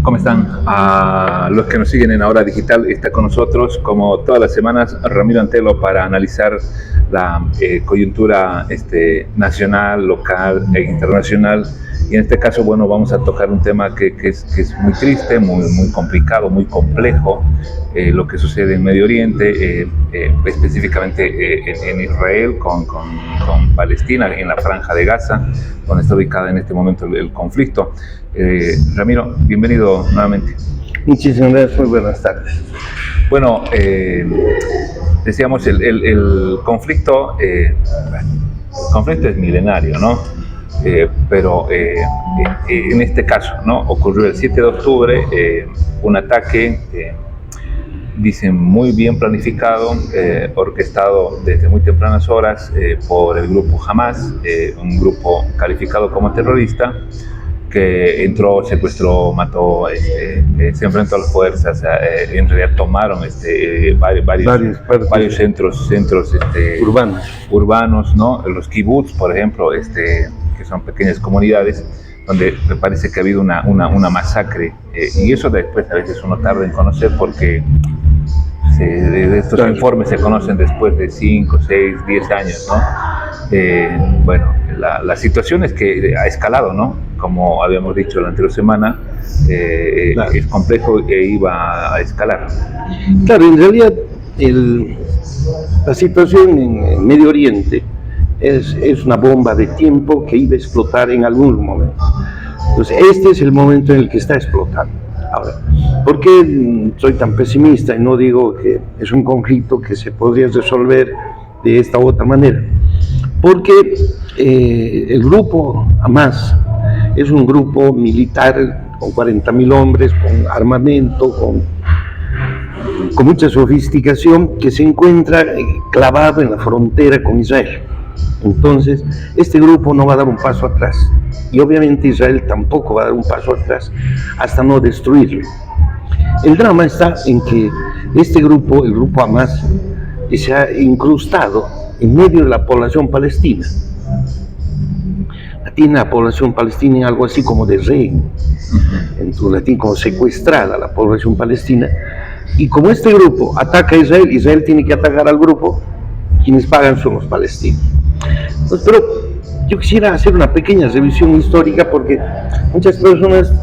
¿Cómo están? A los que nos siguen en Ahora Digital, está con nosotros, como todas las semanas, Ramiro Antelo para analizar la coyuntura nacional, local e internacional. Y en este caso, bueno, vamos a tocar un tema que es muy triste, muy complicado, muy complejo, lo que sucede en Medio Oriente, específicamente en Israel con Palestina, en la Franja de Gaza, donde está ubicada en este momento el conflicto. Ramiro, bienvenido nuevamente. Muchísimas gracias, muy buenas tardes. Bueno, decíamos, el conflicto es milenario, ¿no? Pero en este caso, ¿no? Ocurrió el 7 de octubre, un ataque, dicen muy bien planificado, orquestado desde muy tempranas horas por el grupo Hamas, un grupo calificado como terrorista, que entró, secuestró, mató, se enfrentó a las fuerzas, en realidad tomaron varios centros urbanos, ¿no? Los kibbutz, por ejemplo, que son pequeñas comunidades donde me parece que ha habido una masacre, y eso después a veces uno tarda en conocer porque estos informes se conocen después de 5, 6, 10 años, ¿no? Bueno, la situación es que ha escalado, ¿no? Como habíamos dicho la anterior semana, claro. Es complejo e iba a escalar. Claro, en realidad la situación en Medio Oriente es una bomba de tiempo que iba a explotar en algún momento. Entonces, este es el momento en el que está explotando. Ahora, ¿por qué soy tan pesimista y no digo que es un conflicto que se podría resolver de esta u otra manera? Porque el grupo Hamas es un grupo militar con 40.000 hombres, con armamento, con mucha sofisticación, que se encuentra clavado en la frontera con Israel. Entonces, este grupo no va a dar un paso atrás, y obviamente Israel tampoco va a dar un paso atrás hasta no destruirlo. El drama está en que este grupo, el grupo Hamas, se ha incrustado en medio de la población palestina. Tiene la población palestina algo así como de rehén, en su latín, como secuestrada la población palestina, y como este grupo ataca a Israel, Israel tiene que atacar al grupo, quienes pagan son los palestinos. Entonces, pero yo quisiera hacer una pequeña revisión histórica porque muchas personas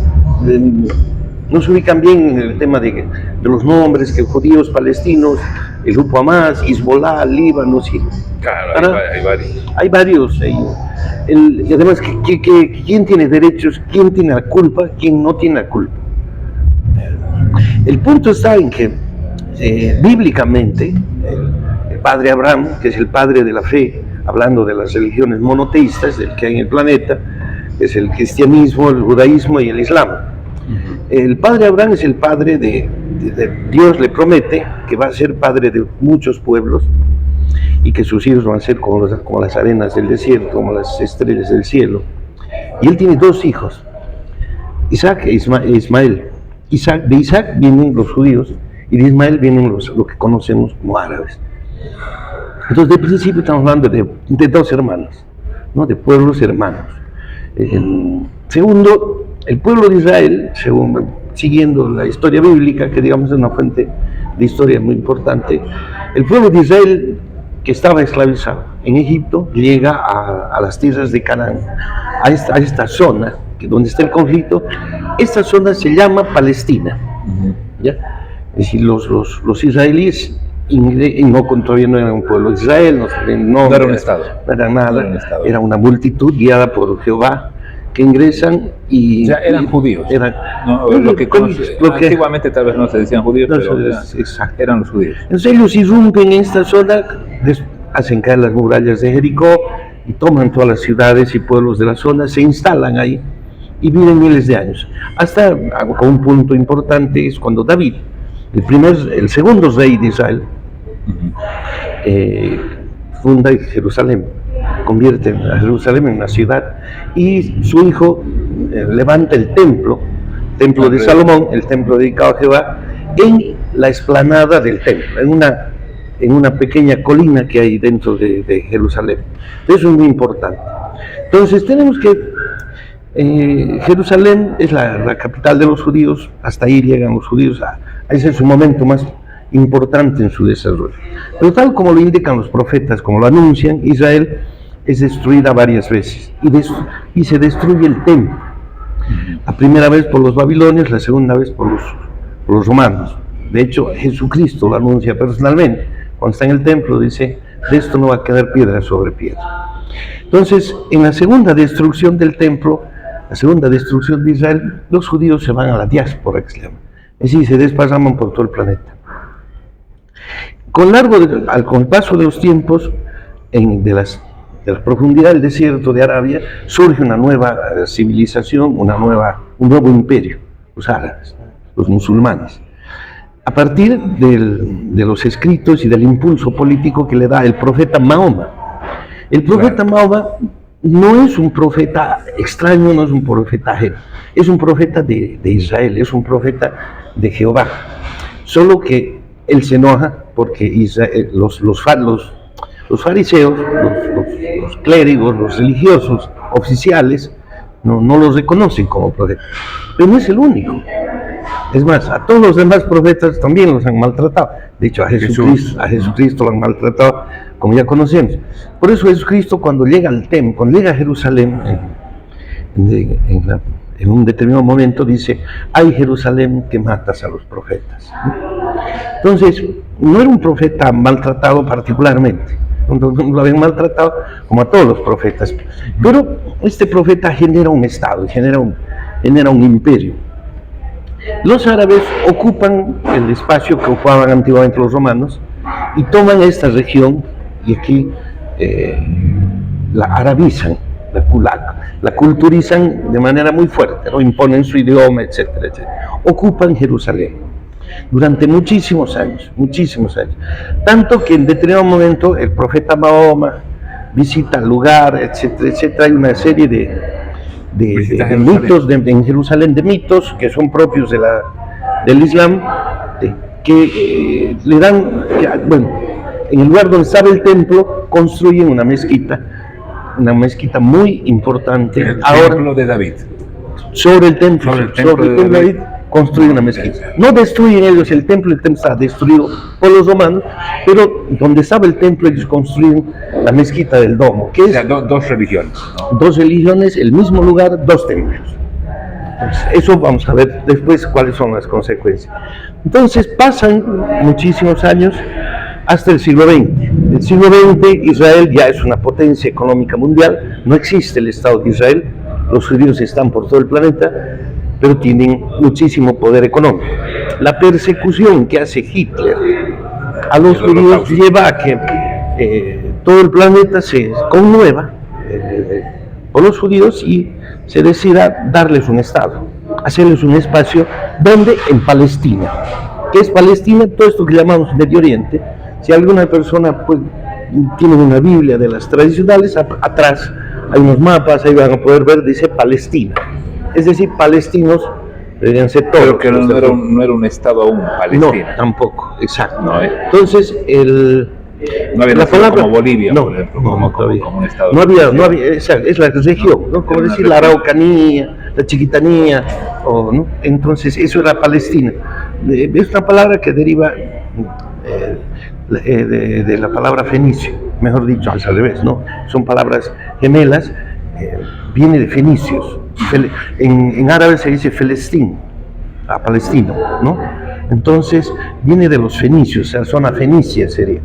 no se ubican bien en el tema de los nombres, que judíos, palestinos, el grupo Hamas, Hezbollah, Líbano, sí. Claro, hay varios. Y además, ¿quién tiene derechos? ¿Quién tiene la culpa? ¿Quién no tiene la culpa? El punto está en que, bíblicamente, el padre Abraham, que es el padre de la fe, hablando de las religiones monoteístas del que hay en el planeta, es el cristianismo, el judaísmo y el islam. El padre Abraham es el padre de Dios le promete que va a ser padre de muchos pueblos y que sus hijos van a ser como las arenas del desierto, como las estrellas del cielo. Y él tiene dos hijos, Isaac e Ismael. De Isaac vienen los judíos y de Ismael vienen lo que conocemos como árabes. Entonces, de principio estamos hablando de dos hermanos, ¿no? De pueblos hermanos. Segundo, el pueblo de Israel, siguiendo la historia bíblica, que digamos es una fuente de historia muy importante, el pueblo de Israel, que estaba esclavizado en Egipto, llega a las tierras de Canaán, a esta zona donde está el conflicto. Esta zona se llama Palestina. ¿Ya? Es decir, los israelíes todavía no eran un pueblo de Israel, no era un estado, no era nada, era una multitud guiada por Jehová que ingresan y ya eran judíos. Antiguamente tal vez no se decían judíos, pero eran los judíos. Entonces ellos irrumpen en esta zona, hacen caer las murallas de Jericó y toman todas las ciudades y pueblos de la zona, se instalan ahí y viven miles de años. Hasta un punto importante es cuando David, el segundo rey de Israel, funda Jerusalén, convierte a Jerusalén en una ciudad, y su hijo levanta el templo de Salomón, el templo dedicado a Jehová, en la explanada del templo, en una pequeña colina que hay dentro de Jerusalén. Eso es muy importante. Entonces tenemos que Jerusalén es la capital de los judíos, hasta ahí llegan los judíos, ese es su momento más importante en su desarrollo. Pero tal como lo indican los profetas, como lo anuncian, Israel es destruida varias veces y se destruye el templo. La primera vez por los babilonios, la segunda vez por los romanos. De hecho, Jesucristo lo anuncia personalmente. Cuando está en el templo dice, de esto no va a quedar piedra sobre piedra. Entonces, en la segunda destrucción del templo, la segunda destrucción de Israel, los judíos se van a la diáspora, que se llama. Es decir, se desparraman por todo el planeta. Con el paso de los tiempos, de la profundidad del desierto de Arabia, surge una nueva civilización, un nuevo imperio, los árabes, los musulmanes. A partir de los escritos y del impulso político que le da el profeta Mahoma. El profeta Mahoma no es un profeta extraño, no es un profeta ajeno, es un profeta de Israel, es un profeta de Jehová. Solo que él se enoja porque los fariseos, los clérigos, los religiosos oficiales, no los reconocen como profeta. Pero no es el único. Es más, a todos los demás profetas también los han maltratado. De hecho, a Jesucristo lo han maltratado, como ya conocemos. Por eso Jesucristo, cuando llega al templo, cuando llega a Jerusalén, en un determinado momento dice, ay Jerusalén que matas a los profetas. Entonces, no era un profeta maltratado particularmente, lo habían maltratado como a todos los profetas. Pero este profeta genera un estado, genera un imperio. Los árabes ocupan el espacio que ocupaban antiguamente los romanos y toman esta región y aquí la arabizan, la culturizan de manera muy fuerte, ¿no? Imponen su idioma, etcétera, etcétera. Ocupan Jerusalén durante muchísimos años, tanto que en determinado momento el profeta Mahoma visita el lugar, etcétera, etcétera. Hay una serie de mitos en Jerusalén, de mitos que son propios del Islam, que le dan, en el lugar donde estaba el templo, construyen una mezquita muy importante. El templo de David. Sobre el templo de David construyen una mezquita. No destruyen ellos el templo está destruido por los romanos, pero donde estaba el templo ellos construyen la mezquita del domo, que es dos religiones, ¿no? Dos religiones, el mismo lugar, dos templos. Entonces, eso vamos a ver después cuáles son las consecuencias. Entonces pasan muchísimos años hasta el siglo XX. En el siglo XX Israel ya es una potencia económica mundial, no existe el Estado de Israel, los judíos están por todo el planeta, pero tienen muchísimo poder económico. La persecución que hace Hitler a los judíos lleva a que todo el planeta se conmueva por los judíos y se decida darles un Estado, hacerles un espacio donde en Palestina. ¿Qué es Palestina? Todo esto que llamamos Medio Oriente. Si alguna persona tiene una Biblia de las tradicionales, atrás hay unos mapas, ahí van a poder ver, dice Palestina. Es decir, palestinos deberían ser todos. Pero que no era un estado aún, Palestina. No, tampoco, exacto. No, Entonces, no había la palabra, como Bolivia, no, por ejemplo, como un estado. No había, es la región, ¿no? Como decir la Araucanía, la Chiquitanía, ¿no? Entonces eso era Palestina. Es una palabra que deriva de la palabra fenicio, mejor dicho, es al revés, ¿no? Son palabras gemelas, viene de fenicios. En árabe se dice Felestín, a palestino, ¿no? Entonces viene de los fenicios, o sea, zona fenicia sería.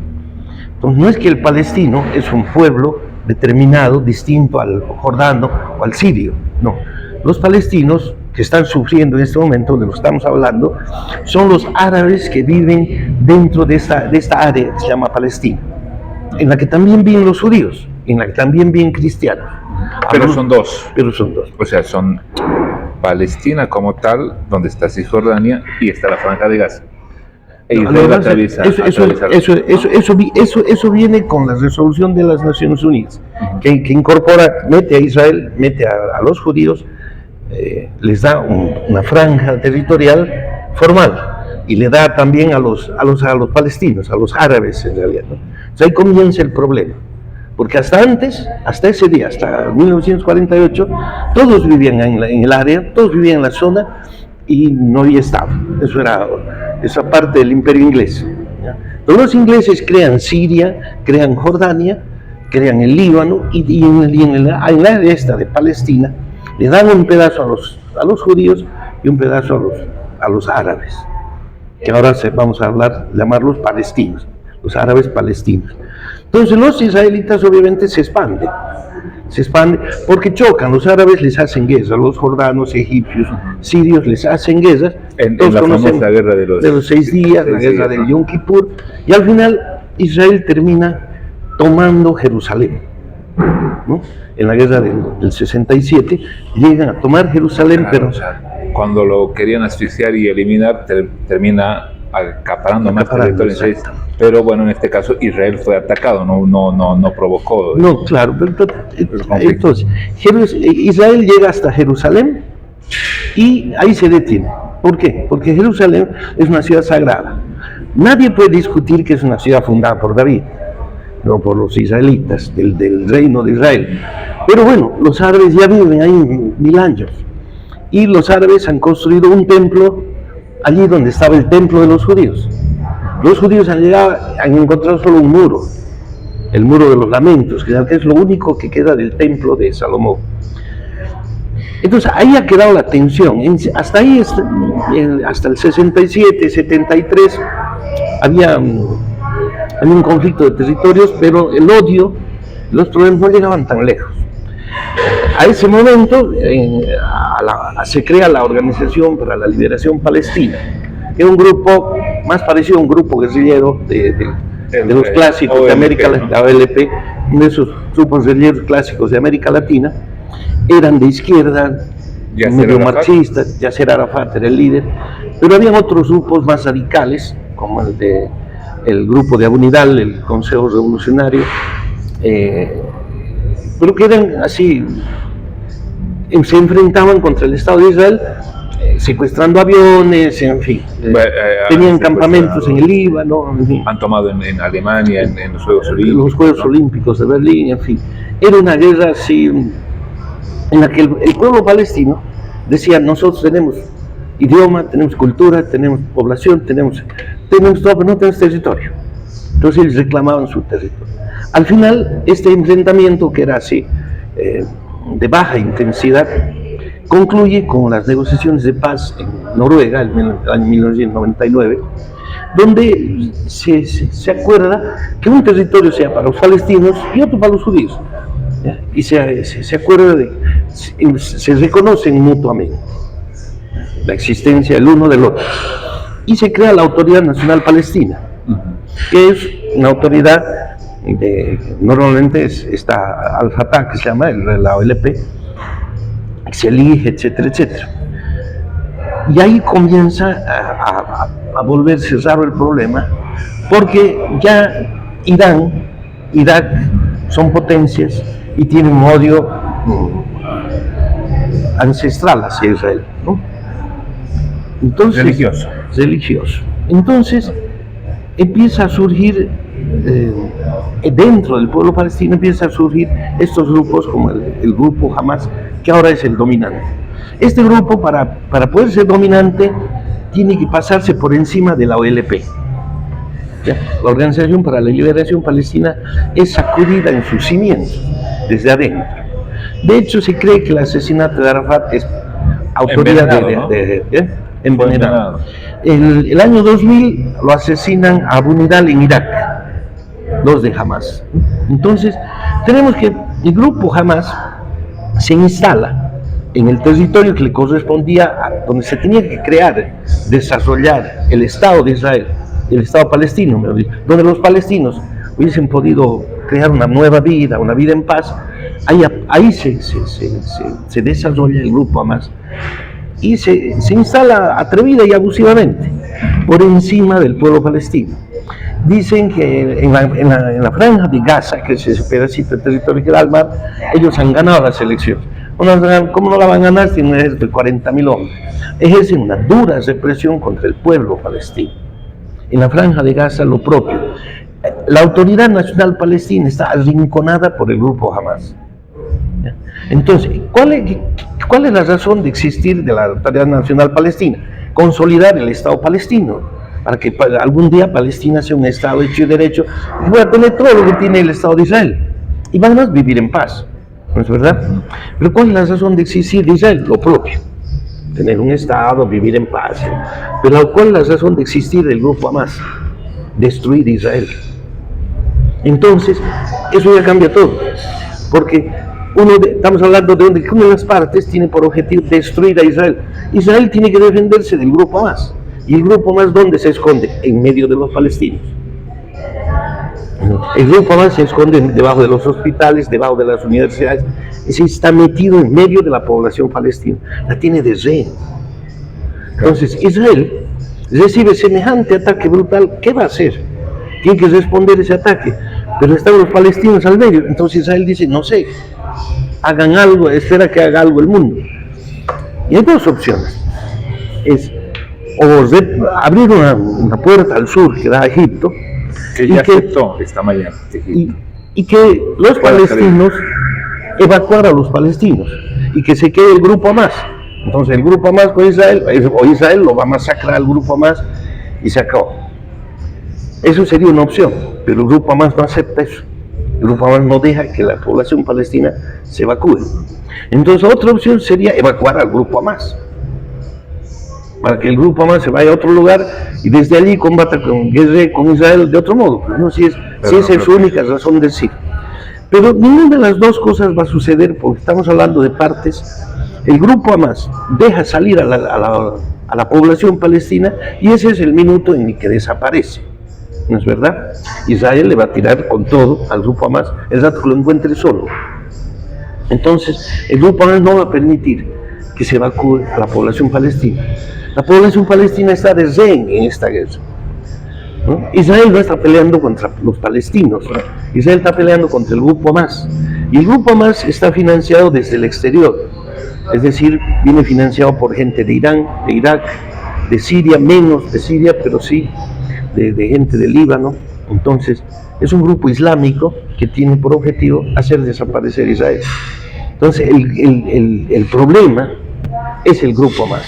Entonces no es que el palestino es un pueblo determinado, distinto al jordano o al sirio, no. Los palestinos que están sufriendo en este momento, de lo que estamos hablando, son los árabes que viven dentro de esta área que se llama Palestina, en la que también viven los judíos, en la que también viven cristianos. Pero son dos. O sea, son Palestina como tal, donde está Cisjordania, y está la Franja de Gaza. Eso viene con la resolución de las Naciones Unidas, que incorpora, mete a Israel, mete a los judíos, les da una franja territorial formal y le da también a los palestinos, a los árabes en realidad, ¿no? Entonces ahí comienza el problema, porque hasta antes, hasta ese día, hasta 1948, todos vivían en el área, todos vivían en la zona y no había Estado. Eso era esa parte del imperio inglés. ¿Ya? Entonces los ingleses crean Siria, crean Jordania, crean el Líbano y en la área esta de Palestina le dan un pedazo a los judíos y un pedazo a los árabes, que ahora vamos a llamarlos palestinos, los árabes palestinos. Entonces los israelitas obviamente se expanden porque chocan, los árabes les hacen guerra, los jordanos, egipcios, sirios les hacen guerras, en la famosa guerra de los 6 días, la guerra del Yom Kippur, y al final Israel termina tomando Jerusalén, ¿no? En la guerra del 67 llegan a tomar Jerusalén, claro, pero o sea, cuando lo querían asfixiar y eliminar, termina acaparando más territorio. Pero bueno, en este caso Israel fue atacado, no provocó. No, claro, pero entonces Israel llega hasta Jerusalén y ahí se detiene. ¿Por qué? Porque Jerusalén es una ciudad sagrada. Nadie puede discutir que es una ciudad fundada por David, no por los israelitas, del reino de Israel. Pero bueno, los árabes ya viven ahí 1000 años y los árabes han construido un templo allí donde estaba el templo de los judíos. Los judíos han encontrado solo un muro, el muro de los lamentos, que es lo único que queda del templo de Salomón. Entonces ahí ha quedado la tensión. Hasta ahí, hasta el 67, 73, había un conflicto de territorios, pero el odio, los problemas no llegaban tan lejos. A ese momento se crea la Organización para la Liberación Palestina, que es un grupo más parecido a un grupo guerrillero de los clásicos OLP, de América Latina, la OLP, de esos grupos guerrilleros clásicos de América Latina. Eran de izquierda, medio marxistas, Yasser Arafat era el líder, pero había otros grupos más radicales, como el grupo de Abu Nidal, el Consejo Revolucionario, pero que eran así, se enfrentaban contra el Estado de Israel, secuestrando aviones, en fin, tenían campamentos en el Líbano, en fin. Han tomado en Alemania, en los Juegos Olímpicos. Los Juegos Olímpicos de Berlín, en fin. Era una guerra así, en la que el pueblo palestino decía: nosotros tenemos idioma, tenemos cultura, tenemos población, tenemos todo, pero no tenemos territorio. Entonces ellos reclamaban su territorio. Al final, este enfrentamiento, que era así, de baja intensidad, concluye con las negociaciones de paz en Noruega, en el año 1999, donde se acuerda que un territorio sea para los palestinos y otro para los judíos. Y se acuerda se reconocen mutuamente la existencia del uno del otro. Y se crea la Autoridad Nacional Palestina, que es una autoridad, normalmente está Al-Fatah, que se llama la OLP, se elige, etcétera, etcétera. Y ahí comienza a volverse raro el problema, porque ya Irán, Irak son potencias y tienen un odio ancestral hacia Israel, ¿no? Entonces, religioso. Entonces empieza a surgir, dentro del pueblo palestino empieza a surgir estos grupos como el grupo Hamas, que ahora es el dominante. Este grupo, para poder ser dominante, tiene que pasarse por encima de la OLP. ¿Ya? La Organización para la Liberación Palestina es sacudida en sus cimientos, desde adentro. De hecho, se cree que el asesinato de Arafat es autoría envenenado. El año 2000 lo asesinan a Abu Nidal en Irak, los de Hamas. Entonces, tenemos que el grupo Hamas se instala en el territorio que le correspondía, donde se tenía que crear, desarrollar el Estado de Israel, el Estado palestino, donde los palestinos hubiesen podido crear una nueva vida, una vida en paz. Ahí se desarrolla el grupo Hamas y se instala atrevida y abusivamente por encima del pueblo palestino. Dicen que en la franja de Gaza, que es ese pedacito de territorio que da al mar, ellos han ganado las elecciones. ¿Cómo no la van a ganar si no es de 40.000 hombres? Ejercen una dura represión contra el pueblo palestino. En la franja de Gaza lo propio. la Autoridad Nacional Palestina está arrinconada por el grupo Hamas. Entonces, ¿cuál es la razón de existir de la Autoridad Nacional Palestina? Consolidar el Estado palestino, para que algún día Palestina sea un Estado hecho y derecho, y va a tener todo lo que tiene el Estado de Israel, y van a vivir en paz, ¿no es verdad? Pero ¿cuál es la razón de existir de Israel? Lo propio, tener un Estado, vivir en paz. Pero ¿cuál es la razón de existir del grupo Hamas? Destruir Israel. Entonces, eso ya cambia todo, porque estamos hablando de donde una de las partes tiene por objetivo destruir a Israel. Israel tiene que defenderse del grupo Hamas. ¿Y el grupo Hamas dónde se esconde? En medio de los palestinos. El grupo Hamas se esconde debajo de los hospitales, debajo de las universidades. Está metido en medio de la población palestina. La tiene de rehén. Entonces, Israel recibe semejante ataque brutal. ¿Qué va a hacer? Tiene que responder ese ataque. Pero están los palestinos al medio. Entonces Israel dice, no sé, hagan algo, espera que haga algo el mundo. Y hay dos opciones. Es o abrir una puerta al sur que da a Egipto, que ya aceptó esta mañana y que los palestinos evacuar a los palestinos y que se quede el grupo Hamas. Entonces el grupo Hamas con Israel, o Israel lo va a masacrar al grupo Hamas y se acabó. Eso sería una opción, pero el grupo Hamas no acepta eso. El grupo Hamas no deja que la población palestina se evacúe. Entonces otra opción sería evacuar al grupo Hamas, para que el grupo Hamas se vaya a otro lugar y desde allí combata con Israel de otro modo. No, si esa es su única razón de sí. Pero ninguna de las dos cosas va a suceder, porque estamos hablando de partes. El grupo Hamas deja salir a la población palestina y ese es el minuto en el que desaparece. ¿No es verdad? Israel le va a tirar con todo al grupo Hamas el rato que lo encuentre solo. Entonces, el grupo Hamas no va a permitir que se evacúe a la población palestina. La población palestina está de rehén en esta guerra, ¿no? Israel no está peleando contra los palestinos, ¿no? Israel está peleando contra el grupo Hamas. Y el grupo Hamas está financiado desde el exterior, es decir, viene financiado por gente de Irán, de Irak, de Siria, menos de Siria, pero sí de gente del Líbano. Entonces, es un grupo islámico que tiene por objetivo hacer desaparecer Israel. Entonces, el problema es el grupo Hamas.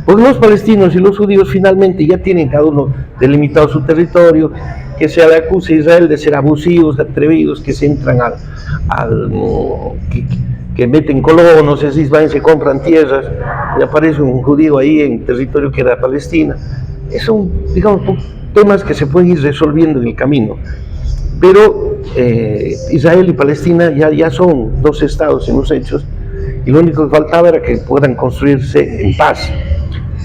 Porque los palestinos y los judíos finalmente ya tienen cada uno delimitado su territorio, que se le acusa a Israel de ser abusivos, atrevidos, que se entran que meten colonos, así van y se compran tierras, y aparece un judío ahí en territorio que era Palestina. Son, digamos, temas que se pueden ir resolviendo en el camino. Pero Israel y Palestina ya son dos estados en los hechos, y lo único que faltaba era que puedan construirse en paz.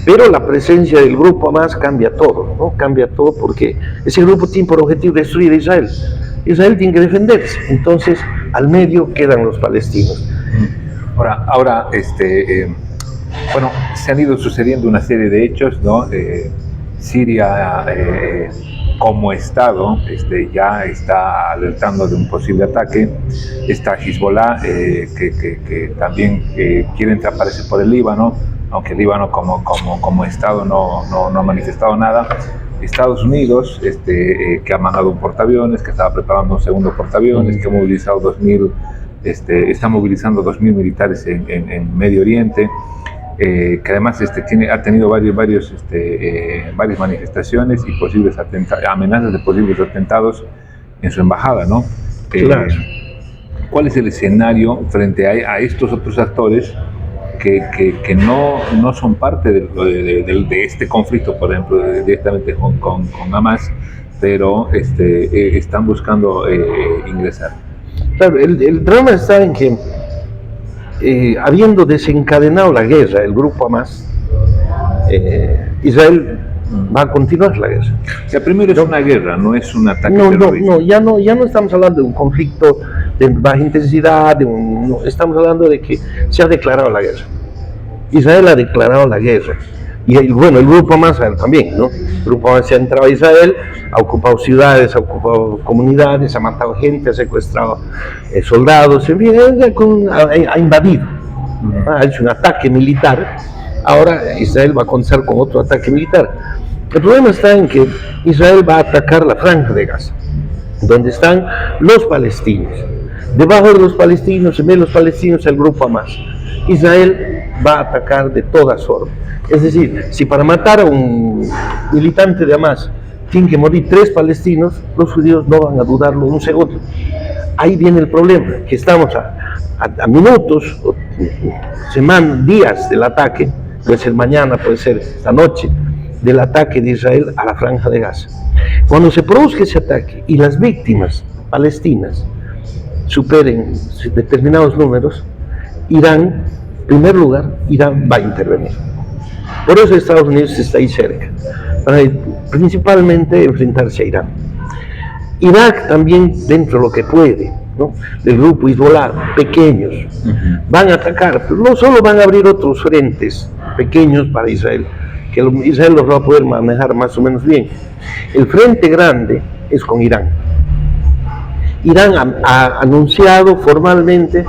Pero la presencia del grupo Hamas cambia todo, ¿no? Cambia todo porque ese grupo tiene por objetivo destruir a Israel. Israel tiene que defenderse, entonces al medio quedan los palestinos. Ahora bueno, se han ido sucediendo una serie de hechos, ¿no? Siria como Estado ya está alertando de un posible ataque. Está Hezbollah, que también quiere aparecer por el Líbano, aunque el Líbano como Estado no ha manifestado nada. Estados Unidos, que ha mandado un portaaviones, que estaba preparando un segundo portaaviones, que ha movilizado está movilizando 2.000 militares en Medio Oriente, que además ha tenido varias manifestaciones y posibles amenazas de posibles atentados en su embajada, ¿no? Claro. ¿Cuál es el escenario frente a estos otros actores que no son parte de este conflicto, por ejemplo, directamente con Hamas, pero están buscando ingresar? Claro, el drama está en que, habiendo desencadenado la guerra, el grupo Hamas, Israel va a continuar la guerra. O sea, primero es una guerra, no es un ataque terrorista. Ya no estamos hablando de un conflicto de baja intensidad, estamos hablando de que se ha declarado la guerra. Israel ha declarado la guerra. Y el grupo Hamas también, ¿no? El grupo Hamas se ha entrado a Israel, ha ocupado ciudades, ha ocupado comunidades, ha matado gente, ha secuestrado soldados, en fin, ha invadido, ha hecho un ataque militar. Ahora Israel va a comenzar con otro ataque militar. El problema está en que Israel va a atacar la franja de Gaza. donde están los palestinos. Debajo de los palestinos, en medio de los palestinos, el grupo Hamas. Israel va a atacar de todas formas. Es decir, si para matar a un militante de Hamas tienen que morir 3 palestinos, los judíos no van a dudarlo un segundo. Ahí viene el problema, que estamos a minutos, semanas, días del ataque, puede ser mañana, puede ser esta noche, del ataque de Israel a la Franja de Gaza. Cuando se produzca ese ataque y las víctimas palestinas superen determinados números, Irán, en primer lugar, Irán va a intervenir. Por eso Estados Unidos está ahí cerca, para principalmente enfrentarse a Irán. Irak también, dentro de lo que puede, ¿no?, del grupo Hezbollah, pequeños, van a atacar, pero no solo van a abrir otros frentes pequeños para Israel, que Israel los va a poder manejar más o menos bien. El frente grande es con Irán. Irán ha anunciado formalmente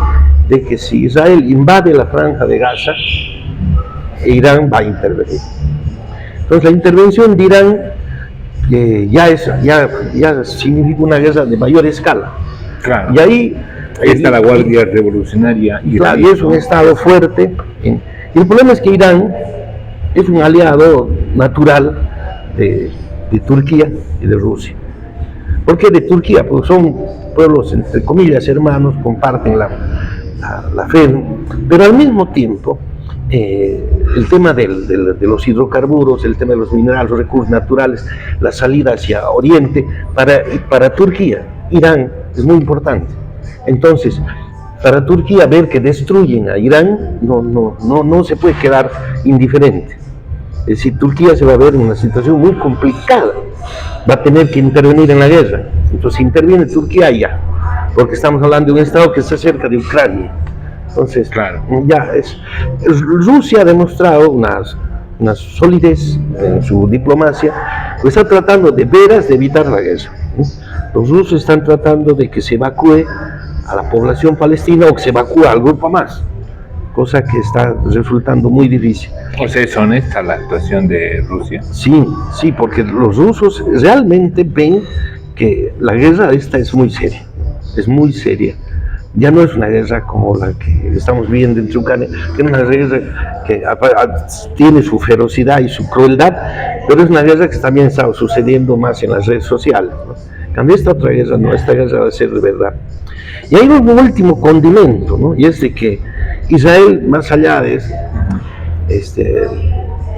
de que si Israel invade la Franja de Gaza, Irán va a intervenir. Entonces la intervención de Irán ya significa una guerra de mayor escala. Claro. Y ahí está la Guardia Revolucionaria iraní. Claro, y es un estado fuerte. Y el problema es que Irán es un aliado natural de Turquía y de Rusia. ¿Por qué de Turquía? Porque son pueblos, entre comillas, hermanos, comparten la fe, pero al mismo tiempo el tema de los hidrocarburos, el tema de los minerales, los recursos naturales, la salida hacia Oriente, para Turquía, Irán es muy importante. Entonces, para Turquía ver que destruyen a Irán no se puede quedar indiferente. Es decir, Turquía se va a ver en una situación muy complicada, va a tener que intervenir en la guerra. Entonces interviene Turquía ya, porque estamos hablando de un estado que está cerca de Ucrania. Entonces, claro, Rusia ha demostrado una solidez en su diplomacia, pues está tratando de veras de evitar la guerra. Los rusos están tratando de que se evacúe a la población palestina o que se evacúe al grupo Hamas, cosa que está resultando muy difícil. O sea, ¿es honesta la actuación de Rusia? Sí, porque los rusos realmente ven que la guerra esta es muy seria. Ya no es una guerra como la que estamos viendo entre Ucrania, que es una guerra que tiene su ferocidad y su crueldad, pero es una guerra que también está sucediendo más en las redes sociales, ¿no? Cambia esta otra guerra, no, esta guerra va a ser de verdad. Y hay un último condimento, ¿no? Y es de que Israel, más allá de eso,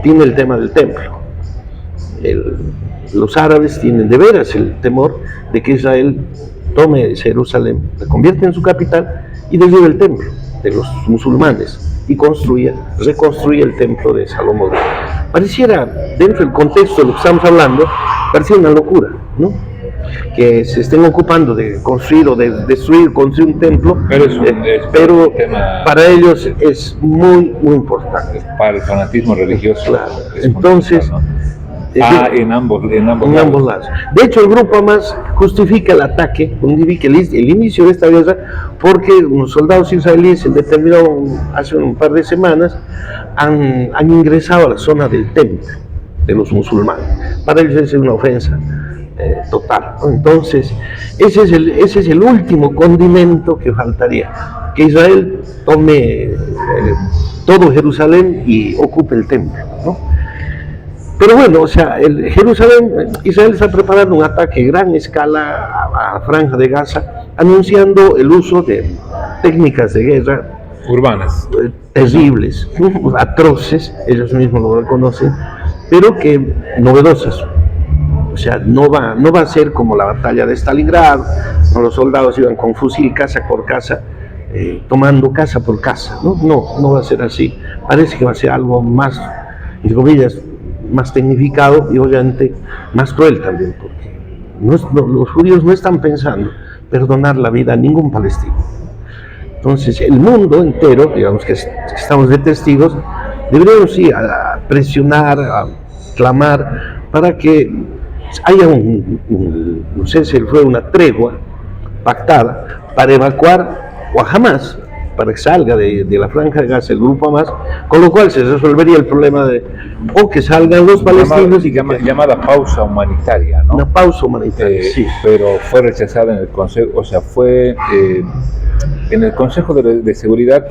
tiene el tema del templo. Los árabes tienen de veras el temor de que Israel tome Jerusalén, la convierte en su capital y derribe el templo de los musulmanes y reconstruya el templo de Salomón. Pareciera, dentro del contexto de lo que estamos hablando, pareciera una locura, ¿no?, que se estén ocupando de construir o de construir un templo, pero para ellos es muy importante. Para el fanatismo religioso. Claro. Entonces, ¿no? En ambos lados. De hecho, el grupo Hamas justifica el ataque, justifica el inicio de esta guerra, porque unos soldados israelíes hace un par de semanas han ingresado a la zona del templo de los musulmanes. Para ellos es una ofensa total. Entonces, ese es el último condimento que faltaría, que Israel tome todo Jerusalén y ocupe el templo, ¿no? Pero bueno, o sea, Israel está preparando un ataque a gran escala a la Franja de Gaza, anunciando el uso de técnicas de guerra urbanas terribles, atroces, ellos mismos lo reconocen, pero que novedosas. O sea, no va a ser como la batalla de Stalingrado, donde los soldados iban con fusil casa por casa, tomando casa por casa. No va a ser así. Parece que va a ser algo más, entre comillas, más tecnificado y obviamente más cruel también, porque los judíos no están pensando perdonar la vida a ningún palestino. Entonces el mundo entero, digamos que estamos de testigos, deberíamos a presionar, a clamar para que haya no sé si fue una tregua pactada para evacuar o a Hamas para que salga de la Franja de Gaza el grupo Hamas, con lo cual se resolvería el problema de o que salgan los palestinos llamada pausa humanitaria, ¿no? Una pausa humanitaria, sí. Pero fue rechazada en el Consejo, o sea, fue en el Consejo de Seguridad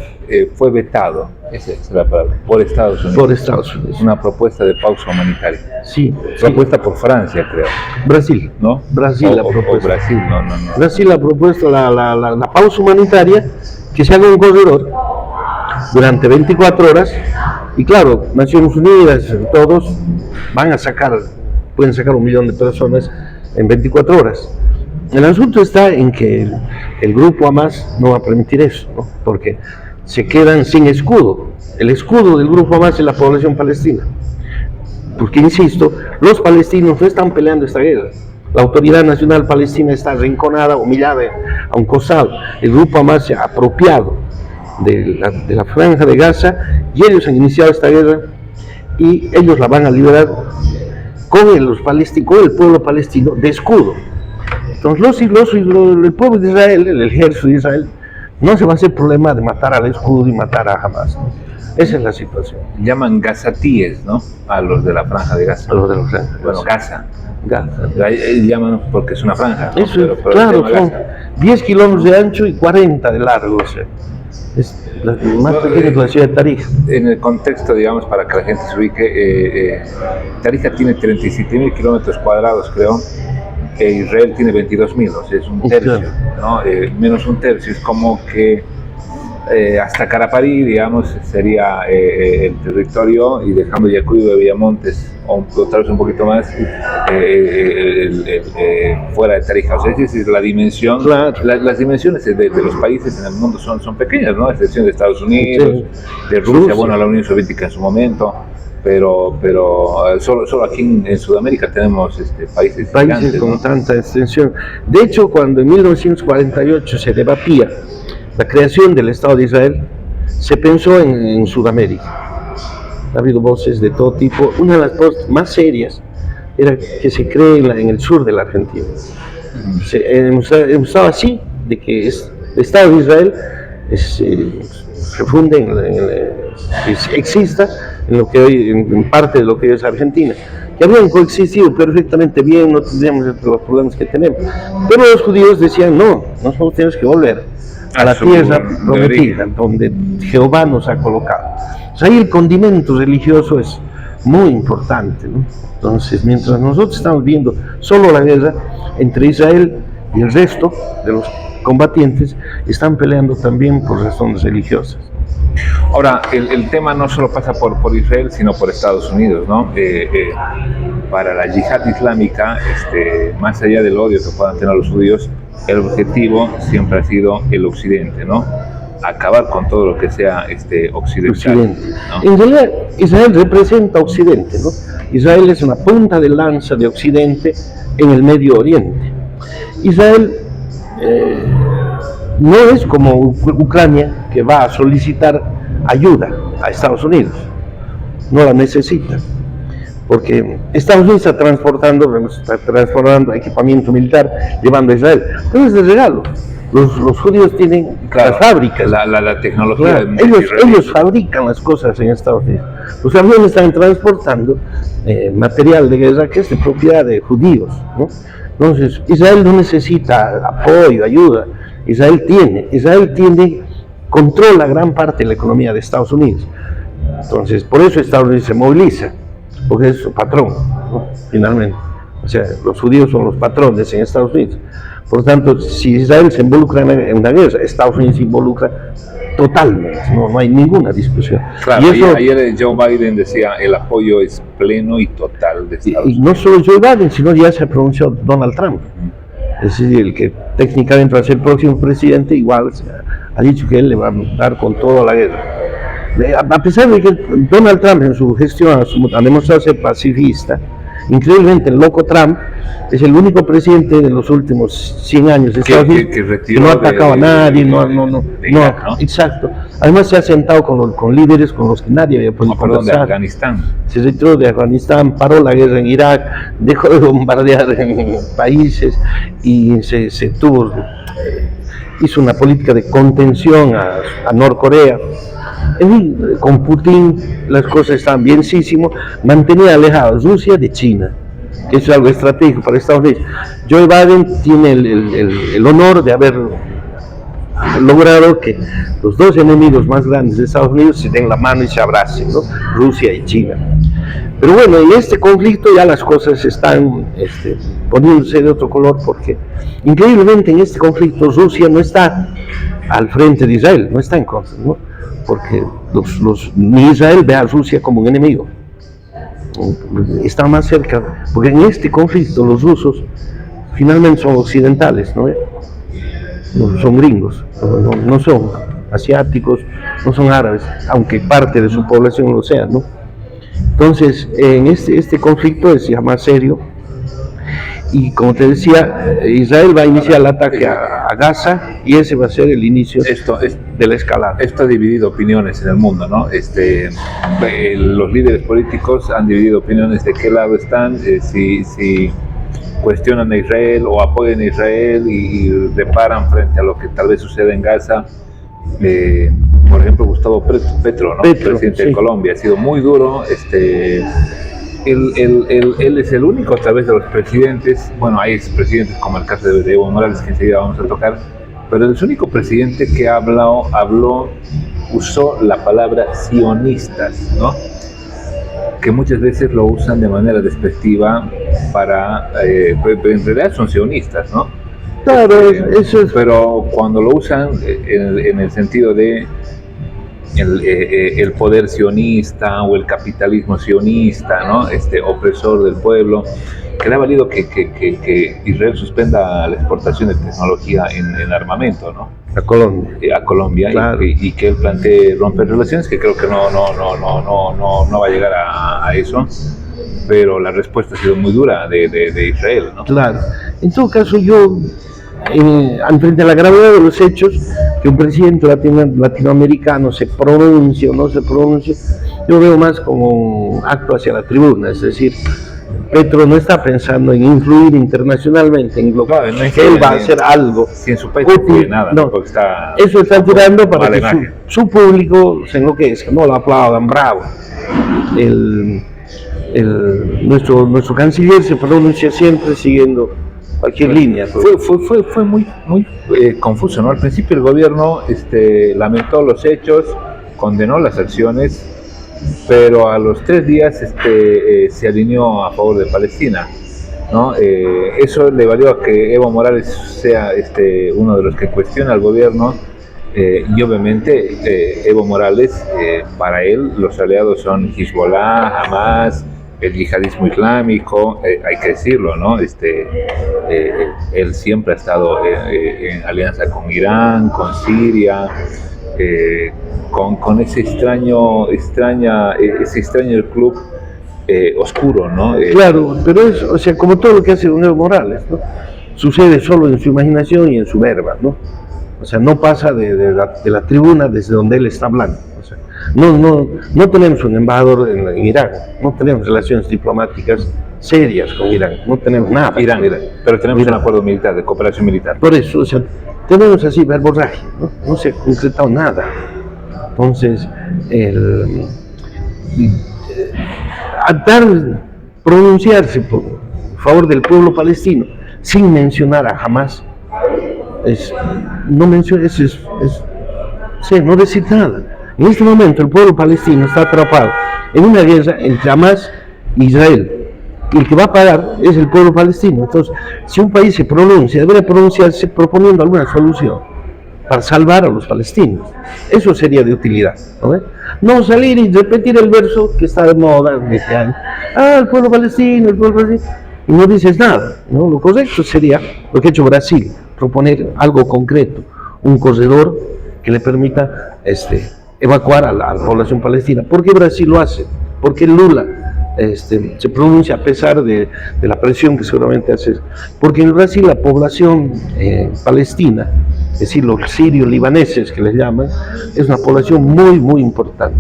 fue vetado, esa es la palabra, por Estados Unidos. Por Estados Unidos. Una propuesta de pausa humanitaria. Sí. Propuesta por Francia, creo. Brasil. ¿No? Brasil la propuesta. Brasil, no. Brasil ha propuesto la pausa humanitaria, que se haga un corredor durante 24 horas, y claro, Naciones Unidas, todos pueden sacar 1 millón de personas en 24 horas. El asunto está en que el grupo Hamas no va a permitir eso, ¿no? Porque se quedan sin escudo. El escudo del grupo Hamas es la población palestina. Porque, insisto, los palestinos no están peleando esta guerra. La Autoridad Nacional Palestina está arrinconada, humillada a un costado. El grupo Hamas se ha apropiado de la Franja de Gaza, y ellos han iniciado esta guerra, y ellos la van a liberar con el pueblo palestino de escudo. Entonces el pueblo de Israel, el ejército de Israel, no se va a hacer problema de matar al escudo y matar a Hamas, ¿no? Esa es la situación. Llaman gazatíes, ¿no? A los de la Franja de Gaza. A los de la Franja. Bueno, Gaza. Gaza. Llaman porque es una franja, ¿no? Eso, pero claro, son 10 kilómetros de ancho y 40 de largo, o sea, es más pequeño que la ciudad de Tarija. En el contexto, digamos, para que la gente se ubique, Tarija tiene 37.000 kilómetros cuadrados, creo, que Israel tiene 22.000, o sea, es un tercio, ¿no? Menos un tercio, es como que hasta Caraparí, digamos, sería el territorio, y dejando Yacuyo de Villamontes, o tal vez un poquito más, fuera de Tarija. O sea, esa es la dimensión. Claro. Las dimensiones de los países en el mundo son pequeñas, ¿no? A excepción de Estados Unidos, de Rusia, bueno, la Unión Soviética en su momento. Pero solo aquí en Sudamérica tenemos países gigantes, con ¿no? tanta extensión. De hecho, cuando en 1948 se debatía la creación del Estado de Israel, se pensó en Sudamérica. Ha habido voces de todo tipo. Una de las voces más serias era que se cree en el sur de la Argentina. Hemos estado así, de que el Estado de Israel se funde exista en lo que hoy, en parte de lo que hoy es Argentina, que habían coexistido perfectamente bien, no tendríamos los problemas que tenemos. Pero los judíos decían, no, nosotros tenemos que volver a la tierra prometida, donde Jehová nos ha colocado. Pues ahí el condimento religioso es muy importante, ¿no? Entonces, mientras nosotros estamos viendo solo la guerra entre Israel y el resto de los combatientes, están peleando también por razones religiosas. Ahora, el tema no solo pasa por Israel, sino por Estados Unidos, ¿no? Para la yihad islámica, más allá del odio que puedan tener los judíos, el objetivo siempre ha sido el occidente, ¿no? Acabar con todo lo que sea occidental, ¿no? En realidad, Israel representa occidente, ¿no? Israel es una punta de lanza de occidente en el Medio Oriente. Israel no es como Ucrania, que va a solicitar ayuda a Estados Unidos, no la necesita, porque Estados Unidos está transportando equipamiento militar, llevando a Israel, pero es de regalo. Los judíos tienen las fábricas, la tecnología. Claro, ellos fabrican las cosas en Estados Unidos. Los aviones están transportando material de guerra que es de propiedad de judíos, ¿no? Entonces, Israel no necesita apoyo, ayuda. Israel controla gran parte de la economía de Estados Unidos. Entonces, por eso Estados Unidos se moviliza, porque es su patrón, ¿no? Finalmente. O sea, los judíos son los patrones en Estados Unidos. Por lo tanto, si Israel se involucra en una guerra, Estados Unidos se involucra totalmente, no hay ninguna discusión. Claro, y eso, ayer Joe Biden decía, el apoyo es pleno y total de Estados Unidos. Y no solo Joe Biden, sino ya se pronunció Donald Trump. Es decir, el que técnicamente va a ser el próximo presidente, igual ha dicho que él le va a dar con toda la guerra. A pesar de que Donald Trump en su gestión ha demostrado ser pacifista, increíblemente el loco Trump es el único presidente de los últimos 100 años de Estados Unidos que no ha atacado a nadie, exacto. Además se ha sentado con líderes con los que nadie había podido conversar. De Afganistán. Se retiró de Afganistán, paró la guerra en Irak, dejó de bombardear en países y se tuvo hizo una política de contención a Norcorea. En fin, con Putin las cosas estaban bienísimo, mantenía alejados Rusia de China, que es algo estratégico para Estados Unidos. Joe Biden tiene el honor de haber logrado que los dos enemigos más grandes de Estados Unidos se den la mano y se abracen, ¿no? Rusia y China. Pero bueno, en este conflicto ya las cosas están poniéndose de otro color, porque increíblemente en este conflicto Rusia no está al frente de Israel, no está en contra, ¿no? Porque ni Israel ve a Rusia como un enemigo, está más cerca, porque en este conflicto los rusos finalmente son occidentales, ¿no? No son gringos, no son asiáticos, no son árabes, aunque parte de su población lo sea, ¿no? Entonces, en este conflicto es ya más serio, y como te decía, Israel va a iniciar el ataque a Gaza, y ese va a ser el inicio de la escalada. Esto ha dividido opiniones en el mundo, ¿no? Los líderes políticos han dividido opiniones de qué lado están, si cuestionan a Israel o apoyan a Israel y reparan frente a lo que tal vez sucede en Gaza. Por ejemplo, Gustavo Petro, ¿no? Presidente de Colombia, ha sido muy duro. Él es el único a través de los presidentes, bueno, hay expresidentes como el caso de Evo Morales, que enseguida vamos a tocar, pero él es el único presidente que usó la palabra sionistas, ¿no? Que muchas veces lo usan de manera despectiva pero en realidad son sionistas, ¿no? Claro, eso es. Pero cuando lo usan en el sentido de el poder sionista o el capitalismo sionista, ¿no? Opresor del pueblo, que le ha valido que Israel suspenda la exportación de tecnología en armamento, ¿no? A Colombia, claro. y que él plantee romper relaciones, que creo que no va a llegar a eso, pero la respuesta ha sido muy dura de Israel, ¿no? Claro. En todo caso, yo, frente a la gravedad de los hechos, que un presidente latinoamericano se pronuncie o no se pronuncie, yo veo más como un acto hacia la tribuna, es decir, Petro no está pensando en influir internacionalmente, en lo que él va a hacer algo. Si en su país no influye nada, no, porque está... Eso está tirando para que su público se enloquezca, no lo aplaudan, bravo. Nuestro canciller se pronuncia siempre siguiendo cualquier línea. Fue muy confuso, ¿no? Al principio el gobierno lamentó los hechos, condenó las acciones, pero a los 3 días se alineó a favor de Palestina, ¿no? Eso le valió a que Evo Morales sea uno de los que cuestiona al gobierno, y obviamente Evo Morales, para él los aliados son Hezbollah, Hamas, el yihadismo islámico, hay que decirlo, ¿no? Él siempre ha estado en alianza con Irán, con Siria, con ese extraño club oscuro, ¿no? Claro, pero es, o sea, como todo lo que hace Don Evo Morales, ¿no? Sucede solo en su imaginación y en su verba, ¿no? O sea, no pasa de la tribuna desde donde él está hablando. O sea, no tenemos un embajador en Irán, no tenemos relaciones diplomáticas serias con Irán, no tenemos nada. Irán, pero tenemos un acuerdo militar, de cooperación militar. Por eso, o sea, tenemos así verborragia, no se ha concretado nada. Entonces, pronunciarse por favor del pueblo palestino sin mencionar a Hamas, no decir nada. En este momento el pueblo palestino está atrapado en una guerra entre Hamas e Israel, y el que va a pagar es el pueblo palestino. Entonces, si un país se pronuncia, debería pronunciarse proponiendo alguna solución para salvar a los palestinos. Eso sería de utilidad, ¿no? No salir y repetir el verso que está de moda en este año. El pueblo palestino, y no dices nada, ¿no? Lo correcto sería lo que ha hecho Brasil, proponer algo concreto, un corredor que le permita evacuar a la población palestina. ¿Por qué Brasil lo hace? Porque Lula se pronuncia a pesar de la presión que seguramente hace? Porque en Brasil la población palestina, es decir, los sirios libaneses que les llaman, es una población muy importante,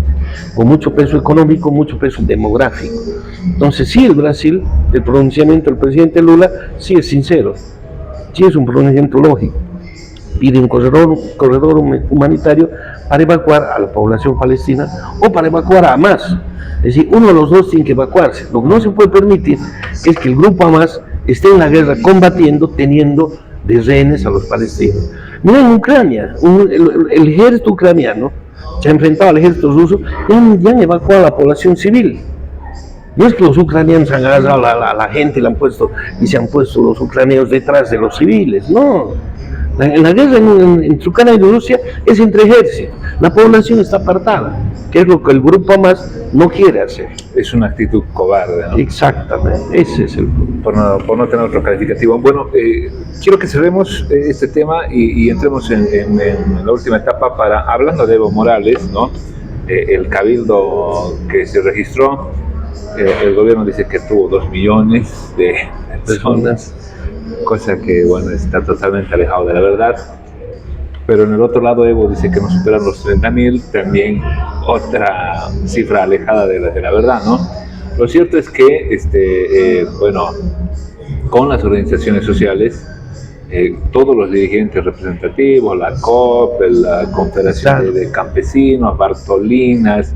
con mucho peso económico, mucho peso demográfico. Entonces, sí, el pronunciamiento del presidente Lula sí es sincero, sí es un pronunciamiento lógico, pide un corredor humanitario para evacuar a la población palestina o para evacuar a Hamas. Es decir, uno de los dos tiene que evacuarse. Lo que no se puede permitir es que el grupo Hamas esté en la guerra combatiendo, teniendo de rehenes a los palestinos. Mira, en Ucrania, el ejército ucraniano se ha enfrentado al ejército ruso y han evacuado a la población civil. No es que los ucranianos han agarrado a la gente y se han puesto los ucranianos detrás de los civiles, no. En la guerra entre Ucrania y Rusia es entre ejércitos, la población está apartada, que es lo que el grupo Hamas no quiere hacer. Es una actitud cobarde, ¿no? Exactamente, ese es el punto. Por no tener otro calificativo. Bueno, quiero que cerremos este tema y entremos en la última etapa hablando de Evo Morales, ¿no? El cabildo que se registró, el gobierno dice que tuvo 2 millones de personas, cosa que, bueno, está totalmente alejado de la verdad. Pero en el otro lado Evo dice que no superan los 30.000, también otra cifra alejada de la verdad, ¿no? Lo cierto es que, bueno, con las organizaciones sociales, todos los dirigentes representativos, la COP, la Confederación de Campesinos, Bartolinas,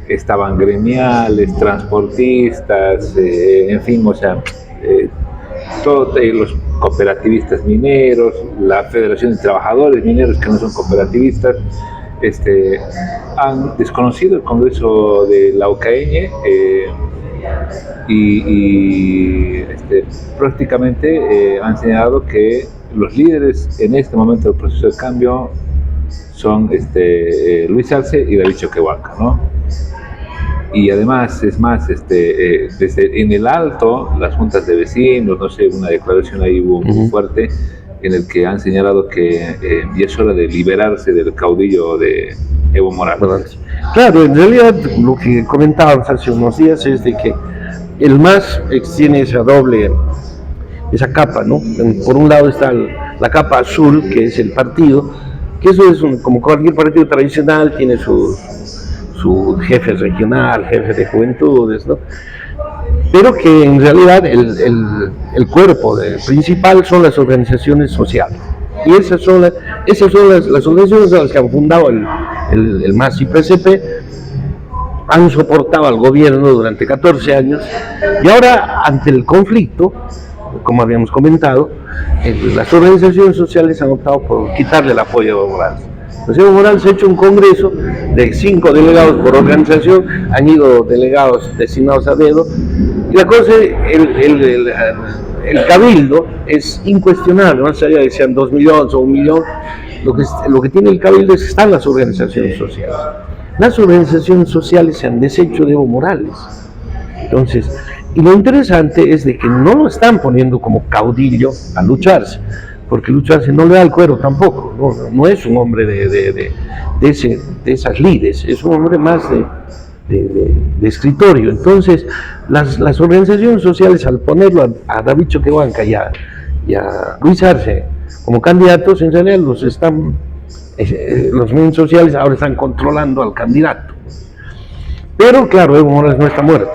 estaban gremiales, transportistas, en fin, o sea, todos los cooperativistas mineros, la Federación de Trabajadores Mineros que no son cooperativistas, han desconocido el Congreso de la OCAEñe y prácticamente han señalado que los líderes en este momento del proceso de cambio son Luis Arce y David Choquehuanca, ¿no? Y además, es más, desde en el alto, las juntas de vecinos, no sé, una declaración ahí hubo muy fuerte en el que han señalado que ya es hora de liberarse del caudillo de Evo Morales. Claro, en realidad lo que comentábamos hace unos días es de que el MAS tiene esa capa, ¿no? Por un lado está la capa azul, que es el partido, que eso es como cualquier partido tradicional, tiene su jefe regional, jefe de juventudes, ¿no? Pero que en realidad el cuerpo principal son las organizaciones sociales. Y esas son las organizaciones a las que han fundado el MAS y PSP, han soportado al gobierno durante 14 años, y ahora ante el conflicto, como habíamos comentado, las organizaciones sociales han optado por quitarle el apoyo a Evo Morales. Evo Morales ha hecho un congreso de 5 delegados por organización, han ido delegados designados a dedo, y la cosa, el cabildo es incuestionable, más allá de que sean 2 millones o 1 millón, lo que tiene el cabildo es que están las organizaciones sociales. Las organizaciones sociales se han deshecho de Evo Morales. Entonces, y lo interesante es de que no lo están poniendo como caudillo a lucharse, porque lucharse no le da el cuero tampoco, no es un hombre de esas lides, es un hombre más de escritorio. Entonces, las organizaciones sociales, al ponerlo a David Choquehuanca y a Luis Arce como candidatos, en realidad los medios sociales ahora están controlando al candidato. Pero claro, Evo Morales no está muerto,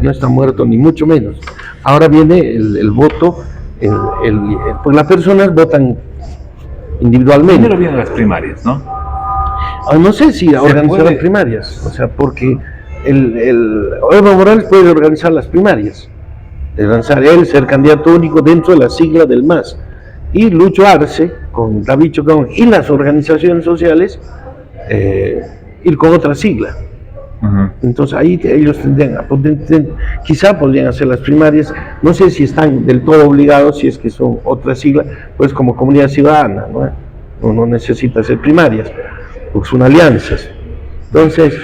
no está muerto ni mucho menos. Ahora viene el voto. Pues las personas votan individualmente. Primero vienen las primarias, ¿no? No sé si organizar las primarias, o sea, porque Evo Morales puede organizar las primarias, lanzar él, ser candidato único dentro de la sigla del MAS, y Lucho Arce con David Choquehuanca y las organizaciones sociales ir con otra sigla. Entonces ahí ellos quizá podrían hacer las primarias, no sé si están del todo obligados, si es que son otra sigla, pues como Comunidad Ciudadana, no necesita hacer primarias, porque son alianzas. Entonces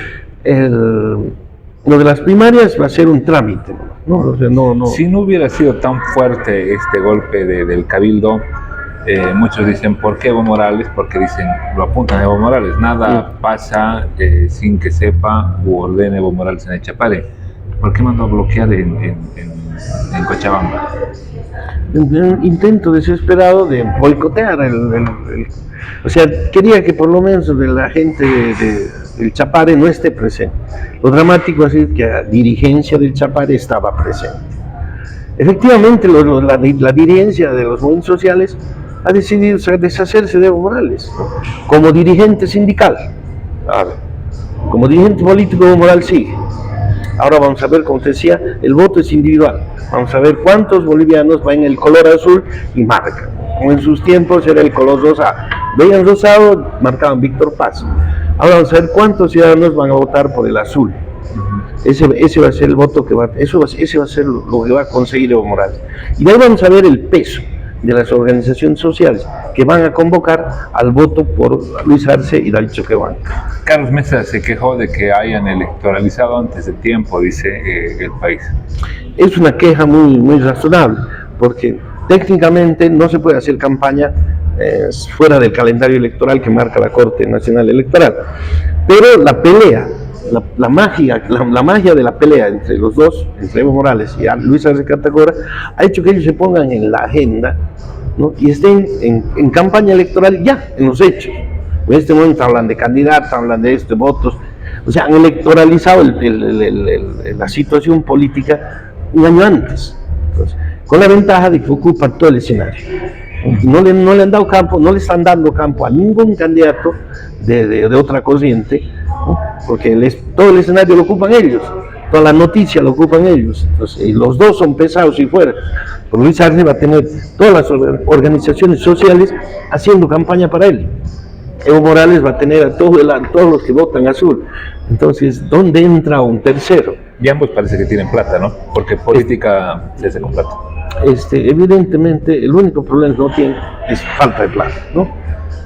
lo de las primarias va a ser un trámite, ¿no? O sea, Si no hubiera sido tan fuerte este golpe del cabildo, muchos dicen, ¿por qué Evo Morales? Porque dicen, lo apuntan a Evo Morales, nada pasa sin que sepa u ordene Evo Morales en Echapare. ¿Por qué mandó a bloquear en Cochabamba? Un intento desesperado de boicotear o sea, quería que por lo menos la gente del Chapare no esté presente. Lo dramático es que la dirigencia del Chapare estaba presente. Efectivamente, la dirigencia de los movimientos sociales ha decidido deshacerse de Evo Morales, ¿no? Como dirigente sindical. Ahora, como dirigente político, Evo Morales sigue. Ahora vamos a ver, como te decía, el voto es individual. Vamos a ver cuántos bolivianos van en el color azul y marcan. Como en sus tiempos era el color rosado. Veían rosado, marcaban Víctor Paz. Ahora vamos a ver cuántos ciudadanos van a votar por el azul. Ese va a ser el voto que ese va a ser lo que va a conseguir Evo Morales. Y de ahí vamos a ver el peso de las organizaciones sociales que van a convocar al voto por Luis Arce y David Choquehuanca. Carlos Mesa se quejó de que hayan electoralizado antes de tiempo, dice el país. Es una queja muy razonable, porque técnicamente no se puede hacer campaña fuera del calendario electoral que marca la Corte Nacional Electoral. Pero la pelea, la magia de la pelea entre los dos, entre Evo Morales y Luis Arce Catacora, ha hecho que ellos se pongan en la agenda, ¿no? Y estén en campaña electoral ya, en los hechos. En este momento hablan de candidatos, hablan de votos, o sea, han electoralizado la situación política un año antes. Entonces, con la ventaja de que ocupan todo el escenario. No le han dado campo, no le están dando campo a ningún candidato de otra corriente, ¿no? Porque todo el escenario lo ocupan ellos, toda la noticia lo ocupan ellos. Entonces, y los dos son pesados y fuertes. Porque Luis Arce va a tener todas las organizaciones sociales haciendo campaña para él. Evo Morales va a tener a todos los que votan azul. Entonces, ¿dónde entra un tercero? Y ambos parece que tienen plata, ¿no? Porque política se hace con plata. Evidentemente, el único problema que no tiene es falta de plata, ¿no?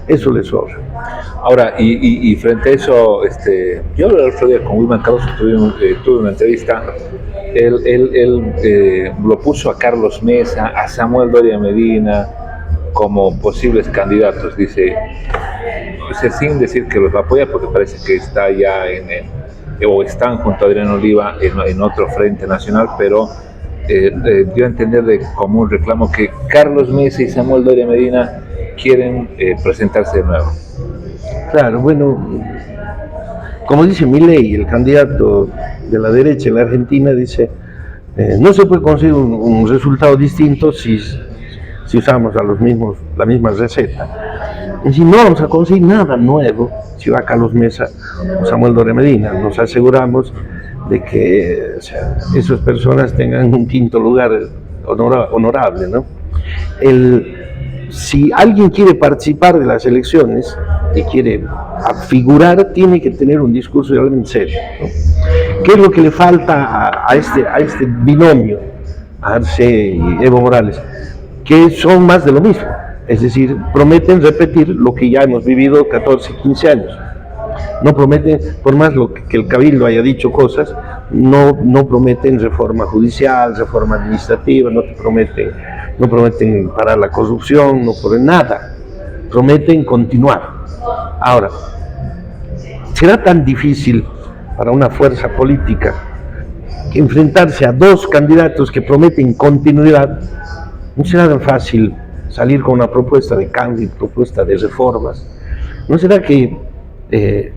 Eso le sobra. Ahora, y frente a eso, yo el otro día con Wilman Cardoso tuve una entrevista. Él lo puso a Carlos Mesa, a Samuel Doria Medina como posibles candidatos, dice, sin decir que los va a apoyar, porque parece que está ya o están junto a Adriano Oliva en otro frente nacional, pero dio a entender como un reclamo que Carlos Mesa y Samuel Doria Medina quieren presentarse de nuevo. Claro, bueno, como dice Milei, el candidato de la derecha en la Argentina, dice, no se puede conseguir un resultado distinto si usamos la misma receta. Y si no vamos a conseguir nada nuevo si va Carlos Mesa o Samuel Doria Medina. Nos aseguramos de que esas personas tengan un quinto lugar honorable, ¿no? Si alguien quiere participar de las elecciones y quiere figurar, tiene que tener un discurso realmente serio, ¿no? ¿Qué es lo que le falta a este binomio, a Arce y Evo Morales? Que son más de lo mismo, es decir, prometen repetir lo que ya hemos vivido 14, 15 años. No prometen, por más que el Cabildo haya dicho cosas, no prometen reforma judicial, reforma administrativa, no prometen parar la corrupción, no prometen nada, prometen continuar. Ahora, ¿será tan difícil para una fuerza política enfrentarse a dos candidatos que prometen continuidad? ¿No será tan fácil salir con una propuesta de cambio, propuesta de reformas? ¿No será que,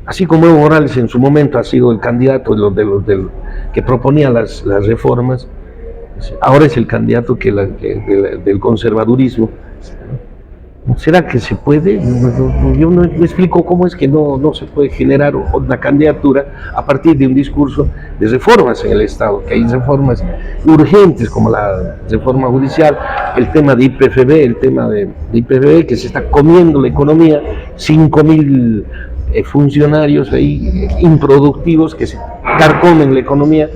así como Evo Morales en su momento ha sido el candidato que proponía las reformas, ahora es el candidato del conservadurismo? ¿Será que se puede? Yo no me explico cómo es que no se puede generar una candidatura a partir de un discurso de reformas en el Estado, que hay reformas urgentes como la reforma judicial, el tema de IPFB, que se está comiendo la economía, 5.000 funcionarios ahí improductivos que se carcomen la economía.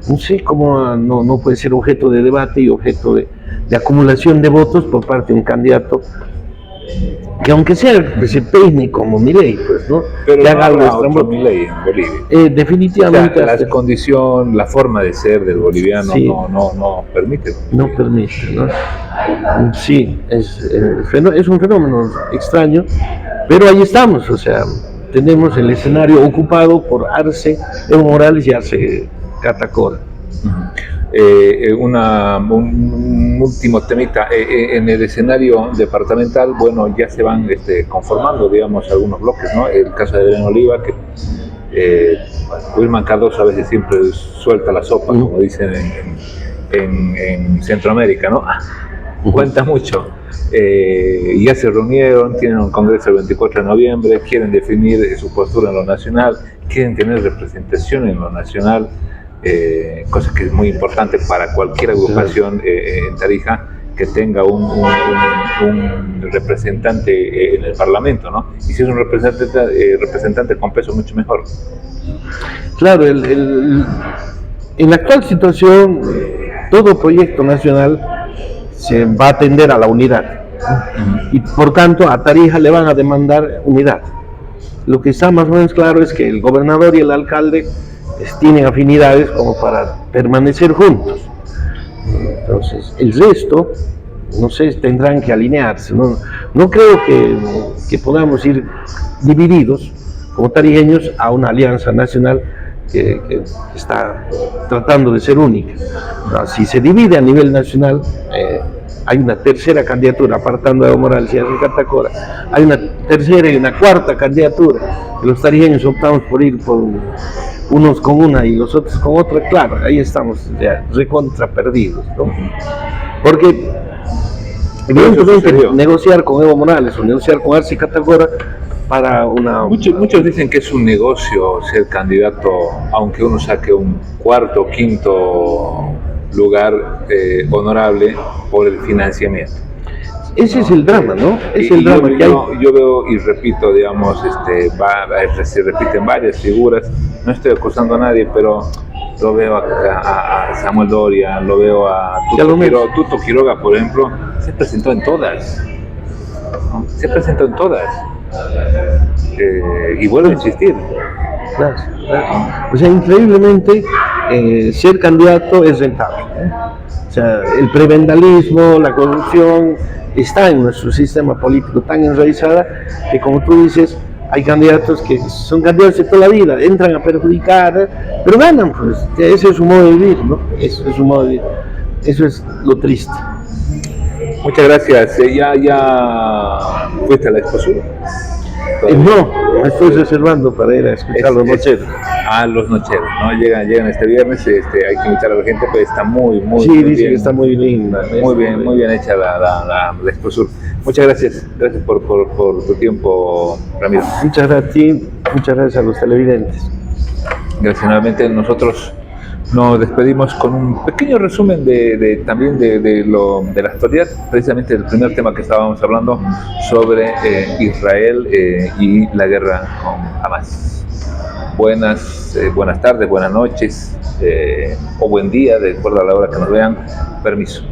No sé cómo no puede ser objeto de debate y objeto de acumulación de votos por parte de un candidato que, aunque se peine como Milei, pues, ¿no? Pero que no haga algo otro Milei en Bolivia. Definitivamente. O sea, la condición, la forma de ser del boliviano sí, no permite. No permite, ¿no? Sí, es un fenómeno extraño, pero ahí estamos, o sea, tenemos el escenario ocupado por Arce, Evo Morales y Arce Catacora. Un último temita, en el escenario departamental, bueno, ya se van conformando, digamos, algunos bloques, ¿no? El caso de Adriano Oliva, que Wilman Cardoso a veces siempre suelta la sopa, como dicen en Centroamérica, ¿no? cuenta mucho. Ya se reunieron, tienen un congreso el 24 de noviembre, quieren definir su postura en lo nacional, quieren tener representación en lo nacional, cosa que es muy importante para cualquier agrupación en Tarija, que tenga un representante en el Parlamento, ¿no? Y si es un representante con peso, mucho mejor. Claro, en la actual situación, todo proyecto nacional se va a tender a la unidad, y por tanto a Tarija le van a demandar unidad. Lo que está más o menos claro es que el gobernador y el alcalde tienen afinidades como para permanecer juntos. Entonces, el resto, no sé, tendrán que alinearse. No creo que podamos ir divididos como tarijeños a una alianza nacional que está tratando de ser única. No, si se divide a nivel nacional, hay una tercera candidatura, apartando a Evo Morales y a Catacora, hay una tercera y una cuarta candidatura, que los tarijeños optamos por ir por unos con una y los otros con otra. Claro, ahí estamos ya recontra perdidos, ¿no? Porque evidentemente negociar con Evo Morales o negociar con Arce Catacora para una... Muchos dicen que es un negocio ser candidato, aunque uno saque un cuarto o quinto lugar honorable por el financiamiento. Ese es el drama, ¿no? Es el drama que hay. Yo veo y repito, digamos, se repiten varias figuras. No estoy acusando a nadie, pero lo veo a Samuel Doria, lo veo a Tuto Quiroga, por ejemplo, se presentó en todas. ¿No? Se presentó en todas. Y vuelvo a insistir. Claro. O sea, increíblemente, ser candidato es rentable. O sea, el prebendalismo, la corrupción, está en nuestro sistema político tan enraizada que, como tú dices, hay candidatos que son candidatos de toda la vida, entran a perjudicar, pero ganan, pues. Ese es su modo de vivir, ¿no? Eso es su modo de vivir. Eso es lo triste. Muchas gracias. ¿Ya fuiste a la exposición? No, me estoy reservando para ir a escuchar los nocheros. Los nocheros, ¿no? Llegan este viernes, hay que invitar a la gente, pues está muy sí, dice bien, que está muy linda. Muy bien hecha la exposición. Muchas gracias por tu tiempo, Ramiro. Muchas gracias a ti, muchas gracias a los televidentes. Gracias nuevamente. Nosotros nos despedimos con un pequeño resumen también de la actualidad, precisamente el primer tema que estábamos hablando sobre Israel y la guerra con Hamas. Buenas tardes, buenas noches o buen día, de acuerdo a la hora que nos vean. Permiso.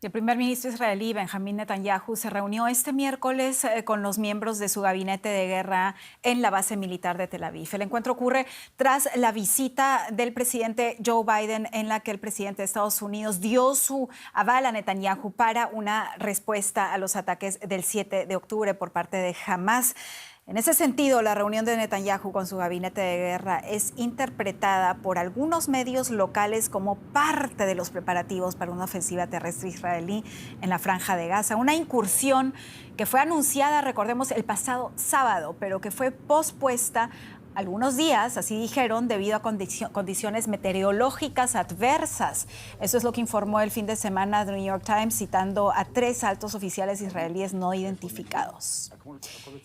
El primer ministro israelí Benjamín Netanyahu se reunió este miércoles con los miembros de su gabinete de guerra en la base militar de Tel Aviv. El encuentro ocurre tras la visita del presidente Joe Biden, en la que el presidente de Estados Unidos dio su aval a Netanyahu para una respuesta a los ataques del 7 de octubre por parte de Hamas. En ese sentido, la reunión de Netanyahu con su gabinete de guerra es interpretada por algunos medios locales como parte de los preparativos para una ofensiva terrestre israelí en la Franja de Gaza. Una incursión que fue anunciada, recordemos, el pasado sábado, pero que fue pospuesta algunos días, así dijeron, debido a condiciones meteorológicas adversas. Eso es lo que informó el fin de semana The New York Times, citando a 3 altos oficiales israelíes no identificados.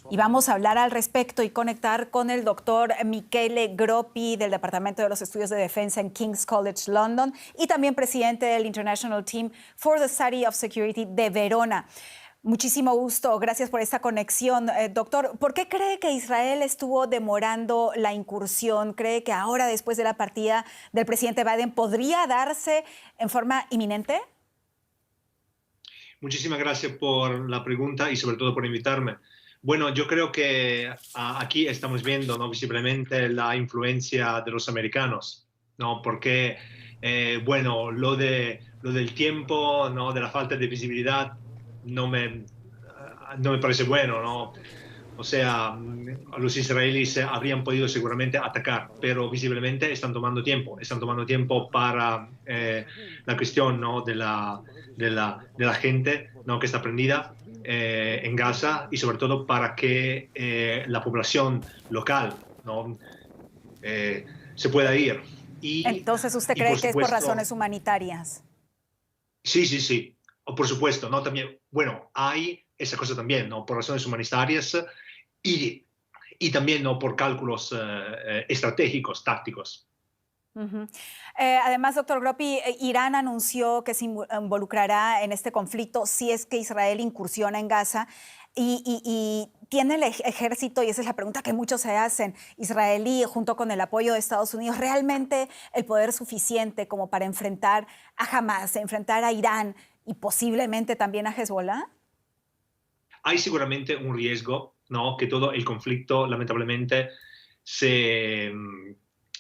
Y vamos a hablar al respecto y conectar con el doctor Michele Groppi del Departamento de los Estudios de Defensa en King's College London y también presidente del International Team for the Study of Security de Verona. Muchísimo gusto, gracias por esta conexión. Doctor, ¿por qué cree que Israel estuvo demorando la incursión? ¿Cree que ahora, después de la partida del presidente Biden, podría darse en forma inminente? Muchísimas gracias por la pregunta y sobre todo por invitarme. Bueno, yo creo que aquí estamos viendo, ¿no?, visiblemente la influencia de los americanos, ¿no? Porque, bueno, lo del tiempo, ¿no?, de la falta de visibilidad, no me parece bueno, ¿no? O sea, los israelíes habrían podido seguramente atacar, pero visiblemente están tomando tiempo para la cuestión, ¿no?, de la gente, ¿no?, que está prendida en Gaza, y sobre todo para que la población local, ¿no?, se pueda ir. Entonces, ¿usted cree que es por razones humanitarias? Sí, sí, sí, por supuesto, ¿no? También, bueno, hay esa cosa también, ¿no? Por razones humanitarias y también, ¿no? Por cálculos estratégicos, tácticos. Uh-huh. Además, doctor Groppi, Irán anunció que se involucrará en este conflicto si es que Israel incursiona en Gaza y tiene el ejército, y esa es la pregunta que muchos se hacen, israelí junto con el apoyo de Estados Unidos, realmente el poder suficiente como para enfrentar a Hamas, enfrentar a Irán y posiblemente también a Hezbollah? Hay seguramente un riesgo, ¿no? Que todo el conflicto lamentablemente se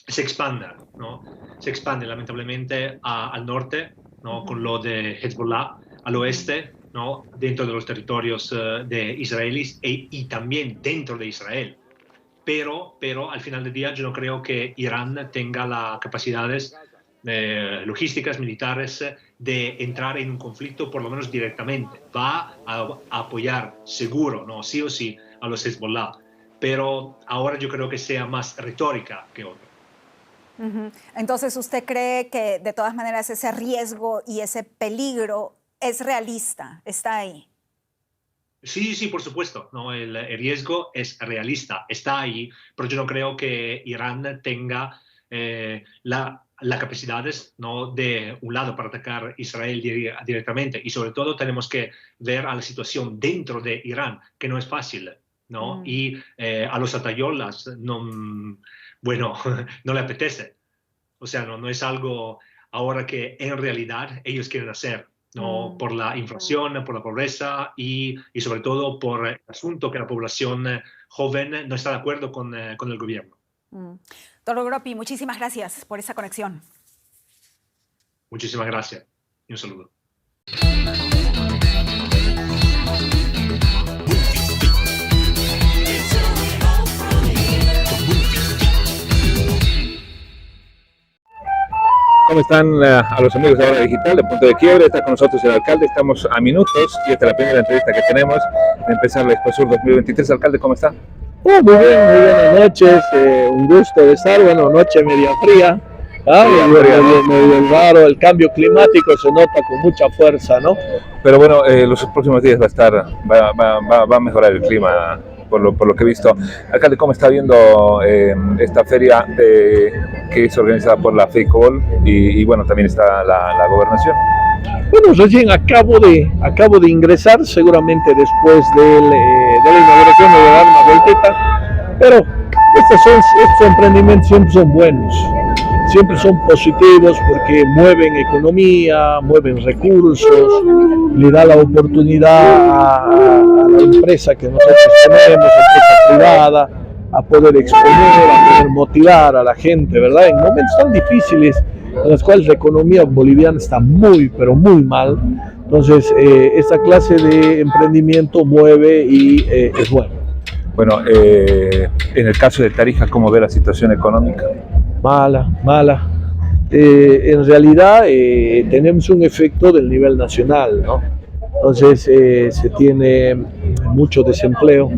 expanda, ¿no? Se expande lamentablemente al norte, ¿no? Con lo de Hezbollah, al oeste, ¿no? Dentro de los territorios de israelíes y también dentro de Israel. Pero al final del día yo no creo que Irán tenga las capacidades logísticas, militares, de entrar en un conflicto por lo menos directamente. Va a apoyar seguro, ¿no? Sí o sí, a los Hezbollah. Pero ahora yo creo que sea más retórica que otra. Uh-huh. Entonces, ¿usted cree que de todas maneras ese riesgo y ese peligro es realista? ¿Está ahí? Sí, sí, por supuesto, ¿no? El riesgo es realista, está ahí, pero yo no creo que Irán tenga las capacidades, ¿no? De un lado para atacar Israel directamente, y sobre todo tenemos que ver a la situación dentro de Irán, que no es fácil, ¿no? Y a los atayolas bueno, no le apetece. O sea, no es algo ahora que en realidad ellos quieren hacer, ¿no? Por la inflación, por la pobreza y sobre todo por el asunto que la población joven no está de acuerdo con el gobierno. Doctor Groppi, muchísimas gracias por esa conexión. Muchísimas gracias y un saludo. ¿Cómo están a los amigos de Hora Digital, de Punto de Quiebre? Está con nosotros el alcalde, estamos a minutos y esta es la primera entrevista que tenemos de empezar la Exposur 2023. Alcalde, ¿cómo está? Muy bien, muy buenas noches, un gusto de estar, bueno, noche media fría, medio raro, el cambio climático se nota con mucha fuerza, ¿no? Pero bueno, los próximos días va a mejorar el clima, por lo que he visto. Alcalde, ¿cómo está viendo esta feria que es organizada por la FEICOBOL y bueno, también está la gobernación? Bueno, recién acabo de ingresar, seguramente después de la inauguración me voy a dar una vueltita, pero estos emprendimientos siempre son buenos, siempre son positivos porque mueven economía, mueven recursos, le da la oportunidad a la empresa que nosotros tenemos, empresa privada, a poder exponer, a poder motivar a la gente, ¿verdad? En momentos tan difíciles en los cuales la economía boliviana está muy, pero muy mal, entonces esta clase de emprendimiento mueve y es bueno. Bueno, en el caso de Tarija, ¿cómo ve la situación económica? Mala. En realidad tenemos un efecto del nivel nacional, ¿no? Entonces se tiene mucho desempleo,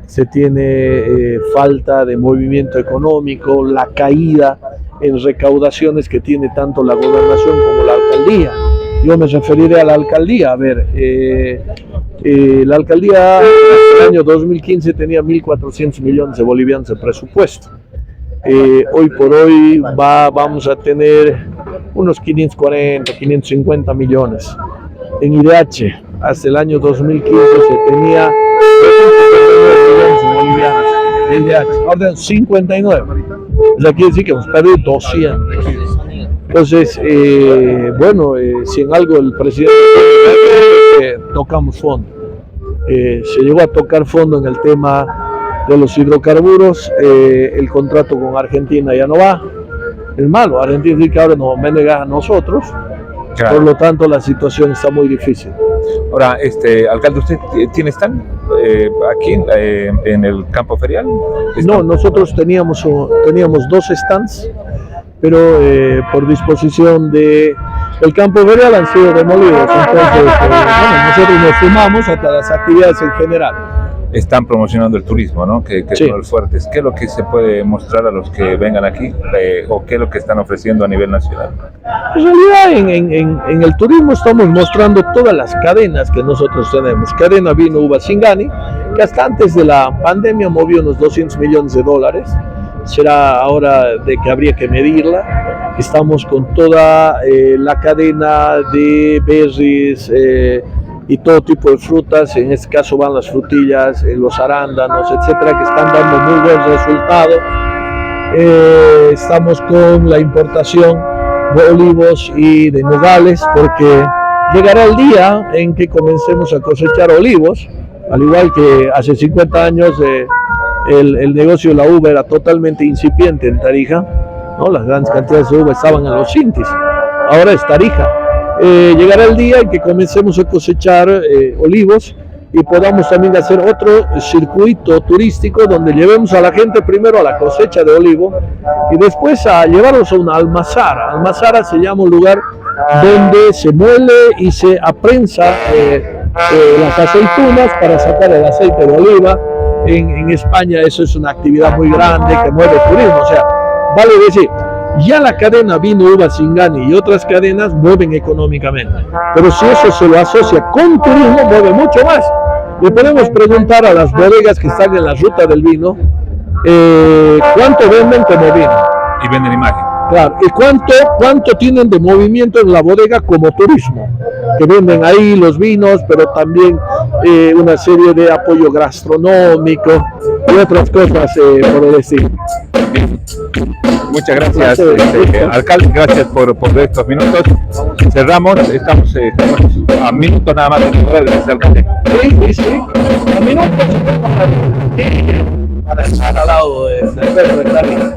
se tiene falta de movimiento económico, la caída en recaudaciones que tiene tanto la gobernación como la alcaldía. Yo me referiré a la alcaldía. A ver, la alcaldía en el año 2015 tenía 1.400 millones de bolivianos de presupuesto. Hoy por hoy vamos a tener unos 540, 550 millones. En IDH, hasta el año 2015 se tenía 259 millones de bolivianos de IDH, ahora 59. O sea, quiere decir que hemos perdido 200. Entonces, bueno, si en algo el presidente tocamos fondo. Se llegó a tocar fondo en el tema de los hidrocarburos, el contrato con Argentina ya no va. Es malo, Argentina dice que ahora nos va a negar a nosotros, claro. Por lo tanto la situación está muy difícil. Ahora, alcalde, ¿usted tiene stand aquí en el campo ferial? No, nosotros teníamos 2 stands, pero por disposición del campo ferial han sido demolidos. Entonces, bueno, nosotros nos sumamos a las actividades en general. están promocionando el turismo, ¿no? Que Sí. son los fuertes. ¿Qué es lo que se puede mostrar a los que vengan aquí o qué es lo que están ofreciendo a nivel nacional? En realidad en el turismo estamos mostrando todas las cadenas que nosotros tenemos. Cadena Vino Uva Singani, que hasta antes de la pandemia movió unos $200 millones. Será ahora de que habría que medirla. Estamos con toda la cadena de berries y todo tipo de frutas. En este caso van las frutillas, los arándanos, etcétera, que están dando muy buen resultado. Estamos con la importación de olivos y de nogales, porque llegará el día en que comencemos a cosechar olivos, al igual que hace 50 años el negocio de la uva era totalmente incipiente en Tarija, ¿no? Las grandes cantidades de uva estaban en los Sintis, ahora es Tarija. Llegará el día en que comencemos a cosechar olivos y podamos también hacer otro circuito turístico donde llevemos a la gente primero a la cosecha de olivo y después a llevarlos a una almazara. Almazara se llama un lugar donde se muele y se aprensa las aceitunas para sacar el aceite de oliva. En España eso es una actividad muy grande que mueve el turismo, o sea, vale decir, ya la cadena Vino Uva Singani y otras cadenas mueven económicamente, pero si eso se lo asocia con turismo, mueve mucho más. Le podemos preguntar a las bodegas que están en la ruta del vino cuánto venden como vino. Y venden imagen. Claro, y cuánto tienen de movimiento en la bodega como turismo, que venden ahí los vinos, pero también una serie de apoyo gastronómico y otras cosas por el estilo. Muchas gracias, alcalde, gracias por estos minutos. Cerramos, estamos a minutos nada más de gracias, alcalde. Sí, a minutos para estar al lado de Pedro de Tarija.